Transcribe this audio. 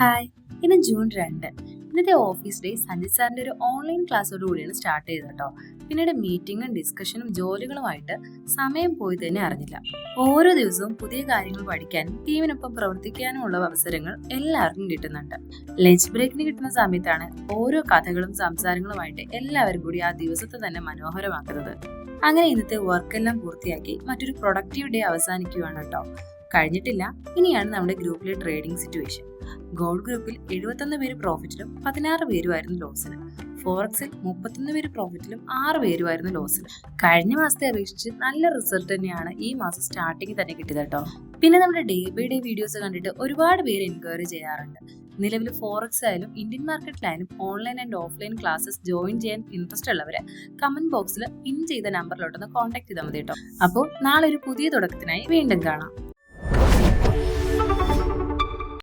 Hi, ഇന്ന് June 2. ഇന്നത്തെ office day Sanjith സാറിന്റെ ഒരു ഓൺലൈൻ ക്ലാസ്സോട് കൂടിയാണ് സ്റ്റാർട്ട് ചെയ്തത് കേട്ടോ. പിന്നീട് മീറ്റിങ്ങും ഡിസ്കഷനും ജോലികളുമായിട്ട് സമയം പോയി തന്നെ അറിഞ്ഞില്ല. ഓരോ ദിവസവും പുതിയ കാര്യങ്ങൾ പഠിക്കാനും ടീമിനൊപ്പം പ്രവർത്തിക്കാനും ഉള്ള അവസരങ്ങൾ എല്ലാവർക്കും കിട്ടുന്നുണ്ട്. ലഞ്ച് ബ്രേക്കിന് കിട്ടുന്ന സമയത്താണ് ഓരോ കഥകളും സംസാരങ്ങളുമായിട്ട് എല്ലാവരും കൂടി ആ ദിവസത്തെ തന്നെ മനോഹരമാക്കുന്നത്. അങ്ങനെ ഇന്നത്തെ വർക്കെല്ലാം പൂർത്തിയാക്കി മറ്റൊരു പ്രൊഡക്റ്റീവ് ഡേ അവസാനിക്കുകയാണ് കേട്ടോ. കഴിഞ്ഞിട്ടില്ല, ഇനിയാണ് നമ്മുടെ ഗ്രൂപ്പിലെ ട്രേഡിംഗ് സിറ്റുവേഷൻ. ഗോൾഡ് ഗ്രൂപ്പിൽ 71 പേര് പ്രോഫിറ്റിലും 16 പേരുമായിരുന്നു ലോസിന്. ഫോറക്സിൽ 31 പേര് പ്രോഫിറ്റിലും 6 പേരുമായിരുന്നു ലോസിന്. കഴിഞ്ഞ മാസത്തെ അപേക്ഷിച്ച് നല്ല റിസൾട്ട് തന്നെയാണ് ഈ മാസം സ്റ്റാർട്ടിങ്ങിൽ തന്നെ കിട്ടിയത് കേട്ടോ. പിന്നെ നമ്മുടെ ഡേ ബൈ ഡേ വീഡിയോസ് കണ്ടിട്ട് ഒരുപാട് പേര് എൻക്വയറി ചെയ്യാറുണ്ട്. നിലവിൽ ഫോറക്സ് ആയാലും ഇന്ത്യൻ മാർക്കറ്റിലായാലും online and offline classes join ചെയ്യാൻ ഇൻട്രസ്റ്റ് ഉള്ളവരെ കമന്റ് ബോക്സിൽ പിൻ ചെയ്ത നമ്പറിലോട്ടൊന്ന് കോൺടാക്ട് ചെയ്താൽ മതി കേട്ടോ. അപ്പോൾ നാളെ ഒരു പുതിയ തുടക്കത്തിനായി വീണ്ടും കാണാം.